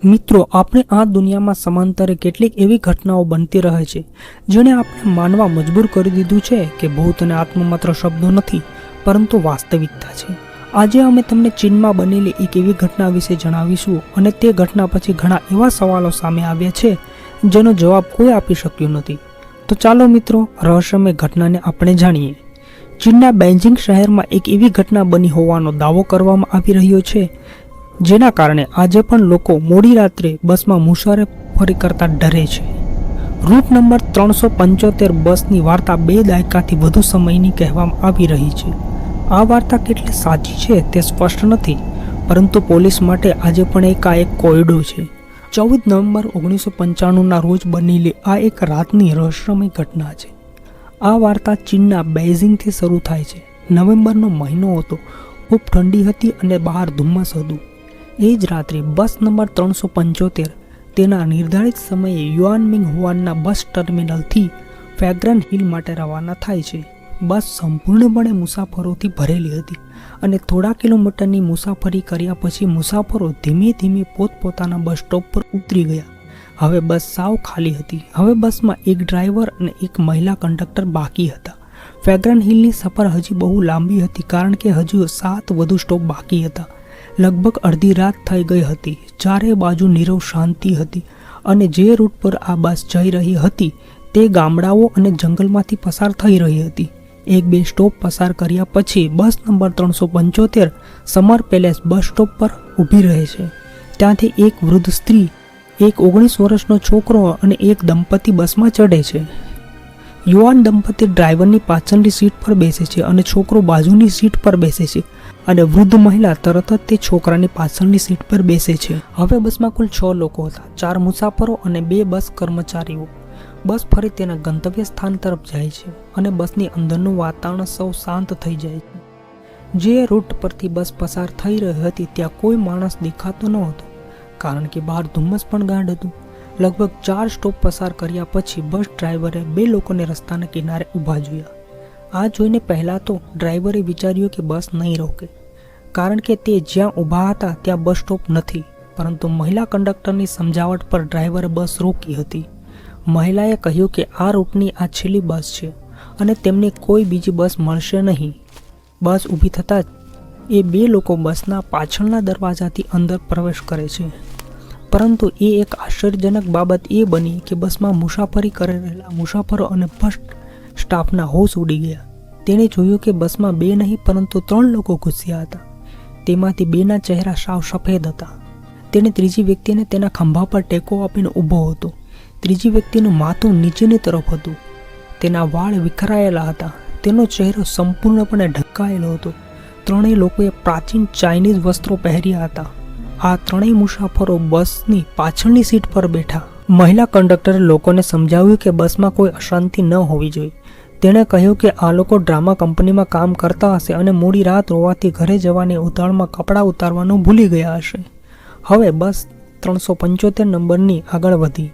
મિત્રો, આપણે આ દુનિયામાં સમાંતરે કેટલીક એવી ઘટનાઓ બનતી રહે છે જેણે આપણે માનવા મજબૂર કરી દીધું છે કે ભૂત અને આત્મા માત્ર શબ્દો નથી પરંતુ વાસ્તવિકતા છે. આજે અમે તમને ચીનમાં બનેલી એક એવી ઘટના વિશે જણાવીશું અને તે ઘટના પછી ઘણા એવા સવાલો સામે આવ્યા છે જેનો જવાબ કોઈ આપી શક્યું નથી. તો ચાલો મિત્રો, રહસ્યમય ઘટનાને આપણે જાણીએ. ચીનના બેઇજિંગ શહેરમાં એક એવી ઘટના બની હોવાનો દાવો કરવામાં આવી રહ્યો છે જેના કારણે આજે પણ લોકો મોડી રાત્રે બસમાં મુસાફરી કરતા ડરે છે. રૂટ નંબર 375 બસની વાર્તા 2 દાયકાથી વધુ સમયની કહેવામાં આવી રહી છે. આ વાર્તા કેટલી સાચી છે તે સ્પષ્ટ નથી, પરંતુ પોલીસ માટે આજે પણ એક કોયડો છે. 14 નવેમ્બર 1995ના રોજ બનેલી આ એક રાતની રહસ્યમય ઘટના છે. આ વાર્તા ચીનના બેઇજિંગથી શરૂ થાય છે. નવેમ્બરનો મહિનો હતો, ખૂબ ઠંડી હતી અને બહાર ધુમ્મસ હતું. એ જ રાત્રે બસ નંબર 375 તેના નિર્ધારિત સમયે યુઆનમિંગ હુઆનના બસ ટર્મિનલથી ફેગ્રન હિલ માટે રવાના થાય છે. બસ સંપૂર્ણપણે મુસાફરોથી ભરેલી હતી અને થોડા કિલોમીટરની મુસાફરી કર્યા પછી મુસાફરો ધીમે ધીમે પોતપોતાના બસ સ્ટોપ પર ઉતરી ગયા. હવે બસ સાવ ખાલી હતી. હવે બસમાં એક ડ્રાઈવર અને એક મહિલા કંડક્ટર બાકી હતા. ફેગ્રન હિલની સફર હજી બહુ લાંબી હતી કારણ કે હજુ 7 વધુ સ્ટોપ બાકી હતા. લગભગ અડધી રાત થઈ ગઈ હતી. ચારે બાજુ નીરવ શાંતિ હતી અને જે રૂટ પર આ બસ જઈ રહી હતી તે ગામડાઓ અને જંગલમાંથી પસાર થઈ રહી હતી. 1-2 સ્ટોપ પસાર કર્યા પછી બસ number 375 summer palace bus stop પર ઊભી રહે છે. ત્યાંથી એક વૃદ્ધ સ્ત્રી, એક 19 વર્ષનો છોકરો અને એક દંપતી બસમાં ચઢે છે. યુવાન દંપતી ડ્રાઈવરની પાછળની સીટ પર બેસે છે અને છોકરો બાજુની સીટ પર બેસે છે અને વૃદ્ધ મહિલા તરત જ તે છોકરાની પાછળની સીટ પર બેસે છે. હવે બસમાં કુલ 6 લોકો હતા, 4 મુસાફરો અને 2 બસ કર્મચારીઓ. બસ ફરી તેના ગંતવ્ય સ્થાન તરફ જાય છે અને બસની અંદરનું વાતાવરણ સૌ શાંત થઈ જાય છે. જે રૂટ પરથી બસ પસાર થઈ રહી હતી ત્યાં કોઈ માણસ દેખાતો ન હતો કારણ કે બહાર ધુમ્મસ પણ ગાઢ હતું. લગભગ 4 સ્ટોપ પસાર કર્યા પછી બસ ડ્રાઈવરે 2 લોકોને રસ્તાના કિનારે ઊભા જોયા. આ જોઈને પહેલાં તો ડ્રાઈવરે વિચાર્યું કે બસ નહીં રોકે કારણ કે તે જ્યાં ઊભા હતા ત્યાં બસ સ્ટોપ નથી, પરંતુ મહિલા કંડક્ટરની સમજાવટ પર ડ્રાઈવરે બસ રોકી હતી. મહિલાએ કહ્યું કે આ રૂટની આ છેલ્લી બસ છે અને તેમને કોઈ બીજી બસ મળશે નહીં. બસ ઊભી થતાં જ એ 2 લોકો બસના પાછળના દરવાજાથી અંદર પ્રવેશ કરે છે. પરંતુ એ એક આશ્ચર્યજનક બાબત એ બની કે બસમાં મુસાફરી કરી રહેલા મુસાફરો અને બસ સ્ટાફના હોશ ઉડી ગયા. તેણે જોયું કે બસમાં 2 નહીં પરંતુ 3 લોકો ઘૂસ્યા હતા. તેમાંથી 2ના ચહેરા સાવ સફેદ હતા. તેણે ત્રીજી વ્યક્તિને તેના ખંભા પર ટેકો આપીને ઊભો હતો. ત્રીજી વ્યક્તિનું માથું નીચેની તરફ હતું. તેના વાળ વિખરાયેલા હતા. તેનો ચહેરો સંપૂર્ણપણે ઢંકાયેલો હતો. 3 લોકોએ પ્રાચીન ચાઇનીઝ વસ્ત્રો પહેર્યા હતા. આ 3 મુસાફરો બસની પાછળની સીટ પર બેઠા. મહિલા કંડક્ટરે લોકોને સમજાવ્યું કે બસમાં કોઈ અશાંતિ ન હોવી જોઈએ. તેણે કહ્યું કે આ લોકો ડ્રામા કંપનીમાં કામ કરતા હશે અને મોડી રાત હોવાથી ઘરે જવાની ઉતાવળમાં કપડાં ઉતારવાનું ભૂલી ગયા હશે. હવે બસ 375 નંબરની આગળ વધી.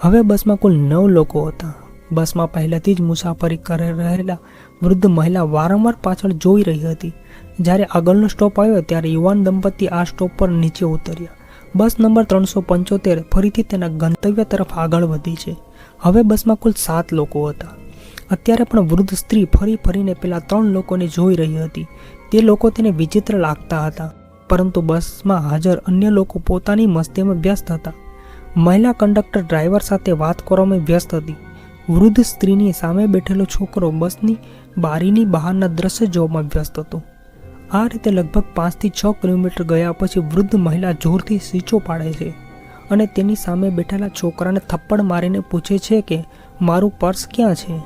હવે બસમાં કુલ 9 લોકો હતા. બસમાં પહેલાથી જ મુસાફરી કરી રહેલા વૃદ્ધ મહિલા વારંવાર પાછળ જોઈ રહી હતી. જ્યારે આગળનો સ્ટોપ આવ્યો ત્યારે યુવાન દંપતી આ સ્ટોપ પર નીચે ઉતર્યા. બસ નંબર 375 ફરીથી તેના ગંતવ્ય તરફ આગળ વધી છે. હવે બસમાં કુલ 7 લોકો હતા. અત્યારે પણ વૃદ્ધ સ્ત્રી ફરીને પેલા 3 લોકોને જોઈ રહી હતી. તે લોકો તેને વિચિત્ર લાગતા હતા, પરંતુ બસમાં હાજર અન્ય લોકો પોતાની મસ્તીમાં વ્યસ્ત હતા. મહિલા કંડક્ટર ડ્રાઈવર સાથે વાત કરવામાં વ્યસ્ત હતી. વૃદ્ધ સ્ત્રીની સામે બેઠેલો છોકરો બસની બારીની બહારના દ્રશ્ય જોવામાં વ્યસ્ત હતો. આ રીતે લગભગ 5 થી 6 કિલોમીટર ગયા પછી વૃદ્ધ મહિલા જોરથી સીચો પાડે છે અને તેની સામે બેઠેલા છોકરાને થપ્પડ મારીને પૂછે છે કે મારું પર્સ ક્યાં છે.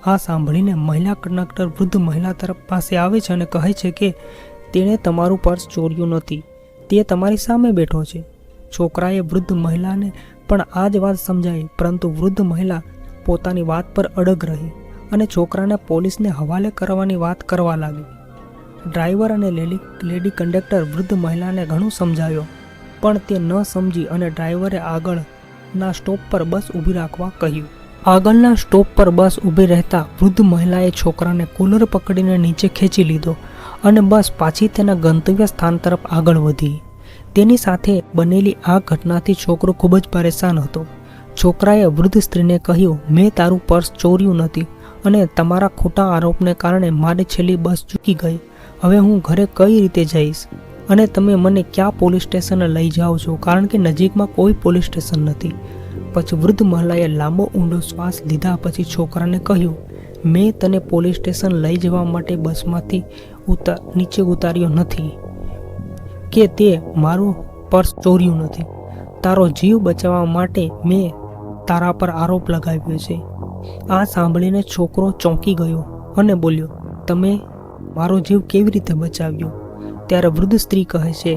આ સાંભળીને મહિલા કંડક્ટર વૃદ્ધ મહિલા તરફ પાસે આવે છે અને કહે છે કે તેણે તમારું પર્સ ચોર્યું નથી, તે તમારી સામે બેઠો છે. છોકરાએ વૃદ્ધ મહિલાને પણ આ જ વાત સમજાવી, પરંતુ વૃદ્ધ મહિલા પોતાની વાત પર અડગ રહી અને છોકરાને પોલીસને હવાલે કરવાની વાત કરવા લાગી. ડ્રાઈવર અને લેડી કંડક્ટર વૃદ્ધ મહિલાને ઘણું સમજાવ્યો, પણ તે ન સમજી અને ડ્રાઈવરે આગળના સ્ટોપ પર બસ ઊભી રાખવા કહ્યું. આગળના સ્ટોપ પર બસ ઊભી રહેતા વૃદ્ધ મહિલાએ છોકરાને કોલર પકડીને નીચે ખેંચી લીધો અને બસ પાછી તેના ગંતવ્ય સ્થાન તરફ આગળ વધી. તેની સાથે બનેલી આ ઘટનાથી છોકરો ખૂબ જ પરેશાન હતો. છોકરાએ વૃદ્ધ સ્ત્રીને કહ્યું, મેં તારું પર્સ ચોર્યું નથી અને તમારા ખોટા આરોપને કારણે મારી છેલ્લી બસ ચૂકી ગઈ. હવે હું ઘરે કઈ રીતે જઈશ અને તમે મને ક્યાં પોલીસ સ્ટેશને લઈ જાઓ છો, કારણ કે નજીકમાં કોઈ પોલીસ સ્ટેશન નથી. પછી વૃદ્ધ મહિલાએ લાંબો ઊંડો શ્વાસ લીધા પછી છોકરાને કહ્યું, મેં તને પોલીસ સ્ટેશન લઈ જવા માટે બસમાંથી નીચે ઉતાર્યો નથી કે તે મારું પર્સ ચોર્યું નથી. તારો જીવ બચાવવા માટે મેં તારા પર આરોપ લગાવ્યો છે. આ સાંભળીને છોકરો ચોંકી ગયો અને બોલ્યો, તમે મારો જીવ કેવી રીતે બચાવ્યો? ત્યારે વૃદ્ધ સ્ત્રી કહે છે,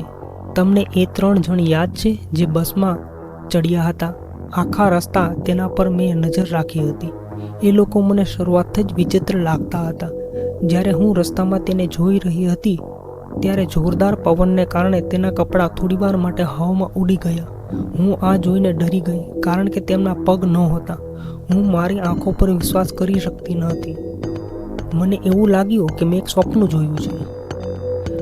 તમને એ 3 જણ યાદ છે જે બસમાં ચડ્યા હતા? આખા રસ્તા તેના પર મેં નજર રાખી હતી. એ લોકો મને શરૂઆતથી જ વિચિત્ર લાગતા હતા. જ્યારે હું રસ્તામાં તેને જોઈ રહી હતી ત્યારે જોરદાર પવનને કારણે તેના કપડાં થોડીવાર માટે હવામાં ઉડી ગયા. હું આ જોઈને ડરી ગઈ કારણ કે તેમના પગ નહોતા. હું મારી આંખો પર વિશ્વાસ કરી શકતી ન હતી. મને એવું લાગ્યું કે મેં એક સ્વપ્ન જોયું છે.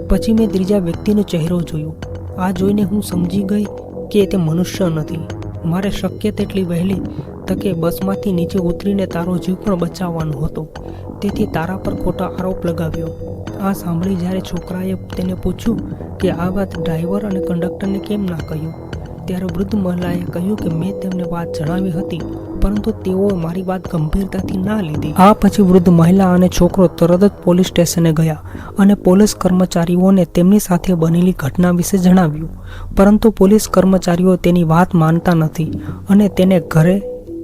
પછી મેં ત્રીજા વ્યક્તિનો ચહેરો જોયો. આ જોઈને હું સમજી ગઈ કે તે મનુષ્ય નથી. મારે શક્ય તેટલી વહેલી તકે બસમાંથી નીચે ઉતરીને તારો જીવ પણ બચાવવાનો હતો, તેથી તારા પર ખોટા આરોપ લગાવ્યો. આ સાંભળી જ્યારે છોકરાએ તેને પૂછ્યું કે આ વાત ડ્રાઈવર અને કંડક્ટરને કેમ ના કહ્યું, ત્યારે વૃદ્ધ મહિલાએ કહ્યું કે મેં તેમને વાત જણાવી હતી પરંતુ તેઓએ મારી વાત ગંભીરતાથી ના લીધી. આ પછી વૃદ્ધ મહિલા અને છોકરો તરત જ પોલીસ સ્ટેશને ગયા અને પોલીસ કર્મચારીઓને તેમની સાથે બનેલી ઘટના વિશે જણાવ્યું. પરંતુ પોલીસ કર્મચારીઓ તેની વાત માનતા નથી અને તેને ઘરે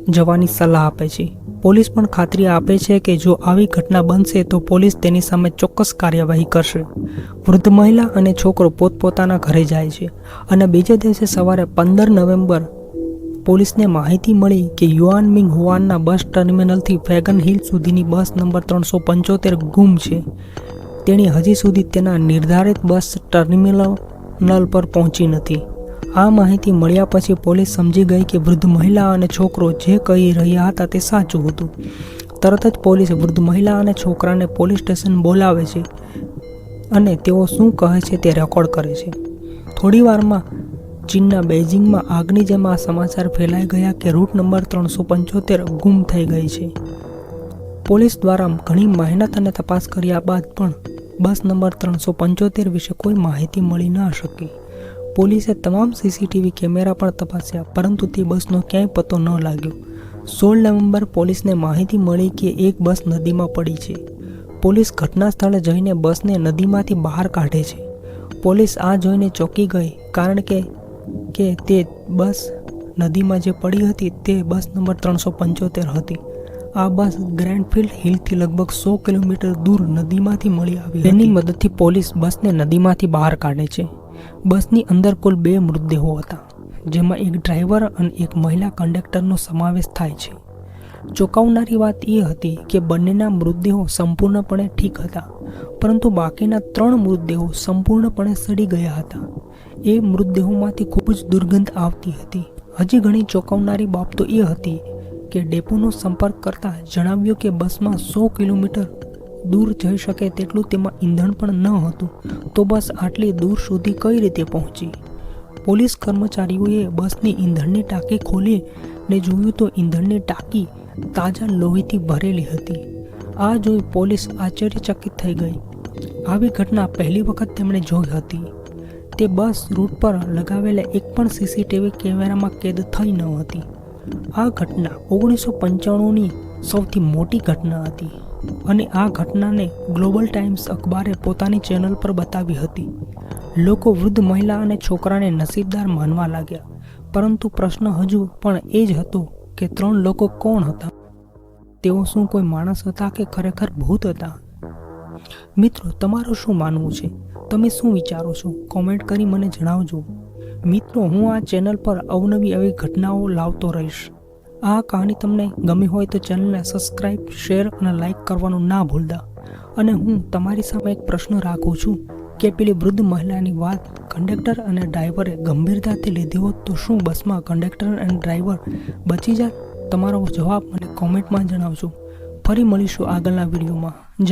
જવાની સલાહ આપે છે. પોલીસ પણ ખાતરી આપે છે કે જો આવી ઘટના બનશે તો પોલીસ તેની સામે ચોક્કસ કાર્યવાહી કરશે. વૃદ્ધ મહિલા અને છોકરો પોતપોતાના ઘરે જાય છે અને બીજે દિવસે સવારે 15 નવેમ્બર પોલીસને માહિતી મળી કે યુઆન મિંગ હુઆનના બસ ટર્મિનલથી ફેગન હિલ સુધીની બસ નંબર 375 ગુમ છે. તેણી હજી સુધી તેના નિર્ધારિત બસ ટર્મિનલ પર પહોંચી નથી. આ માહિતી મળ્યા પછી પોલીસ સમજી ગઈ કે વૃદ્ધ મહિલા અને છોકરો જે કહી રહ્યા હતા તે સાચું હતું. તરત જ પોલીસ વૃદ્ધ મહિલા અને છોકરાને પોલીસ સ્ટેશન બોલાવે છે અને તેઓ શું કહે છે તે રેકોર્ડ કરે છે. થોડી વારમાં ચીનના બેઇજિંગમાં આગની જેમ આ સમાચાર ફેલાઈ ગયા કે રૂટ નંબર 375 ગુમ થઈ ગઈ છે. પોલીસ દ્વારા ઘણી મહેનત અને તપાસ કર્યા બાદ પણ બસ નંબર 375 વિશે કોઈ માહિતી મળી ન શકી. પોલીસે તમામ સીસીટીવી કેમેરા પણ તપાસ્યા પરંતુ તે બસનો ક્યાંય પતો ન લાગ્યો. 16 નવેમ્બર પોલીસને માહિતી મળી કે એક બસ નદીમાં પડી છે. પોલીસ ઘટના સ્થળે જઈને બસને નદીમાંથી બહાર કાઢે છે. પોલીસ આ જોઈને ચોંકી ગઈ કારણ કે તે બસ નદીમાં જે પડી હતી તે બસ નંબર 375 હતી. આ બસ ગ્રેન્ડફિલ્ડ હિલથી લગભગ 100 કિલોમીટર દૂર નદીમાંથી મળી આવી. તેની મદદથી પોલીસ બસને નદીમાંથી બહાર કાઢે છે. બસની અંદર કુલ 2 મૃતદેહો હતા, જેમાં એક ડ્રાઈવર અને એક મહિલા કંડક્ટરનો સમાવેશ થાય છે. ચોંકાવનારી વાત એ હતી કે બંનેના મૃતદેહો સંપૂર્ણપણે ઠીક હતા, પરંતુ બાકીના 3 મૃતદેહો સંપૂર્ણપણે સડી ગયા હતા. એ મૃતદેહોમાંથી ખૂબ જ દુર્ગંધ આવતી હતી. હજી ઘણી ચોંકાવનારી બાબતો એ હતી કે ડેપોનો સંપર્ક કરતા જણાવ્યું કે બસમાં 100 કિલોમીટર દૂર જઈ શકે તેટલું તેમાં ઈંધણ પણ ન હતું, તો બસ આટલી દૂર સુધી કઈ રીતે પહોંચી? પોલીસ કર્મચારીઓએ બસની ઈંધણની ટાંકી ખોલીને જોયું તો ઈંધણની ટાંકી તાજા લોહીથી ભરેલી હતી. આ જોઈ પોલીસ આશ્ચર્યચકિત થઈ ગઈ. આવી ઘટના પહેલી વખત તેમણે જોઈ હતી. તે બસ રૂટ પર લગાવેલા એક પણ સીસીટીવી કેમેરામાં કેદ થઈ ન હતી. આ ઘટના 1995ની સૌથી મોટી ઘટના હતી અને આ ઘટનાને ગ્લોબલ ટાઈમ્સ અખબારે પોતાની ચેનલ પર બતાવી હતી. લોકો વૃદ્ધ મહિલા અને છોકરાને નસીબદાર માનવા લાગ્યા, પરંતુ પ્રશ્ન હજુ પણ એ જ હતો કે 3 લોકો કોણ હતા? તેઓ શું કોઈ માણસ હતા કે ખરેખર ભૂત હતા? મિત્રો, તમારું શું માનવું છે? તમે શું વિચારો છો? કોમેન્ટ કરી મને જણાવજો. મિત્રો, હું આ ચેનલ પર અવનવી આવી ઘટનાઓ લાવતો રહીશ. આ કહાની તમને ગમી હોય તો ચેનલને સબસ્ક્રાઇબ, શેર અને લાઇક કરવાનું ના ભૂલતા. અને હું તમારી સામે એક પ્રશ્ન રાખું છું કે પેલી વૃદ્ધ મહિલાની વાત કંડક્ટર અને ડ્રાઈવરે ગંભીરતાથી લીધી હોત તો શું બસમાં કંડક્ટર અને ડ્રાઈવર બચી જાત? તમારો જવાબ મને કોમેન્ટમાં જણાવજો. ફરી મળીશું આગળના વિડીયોમાં. જય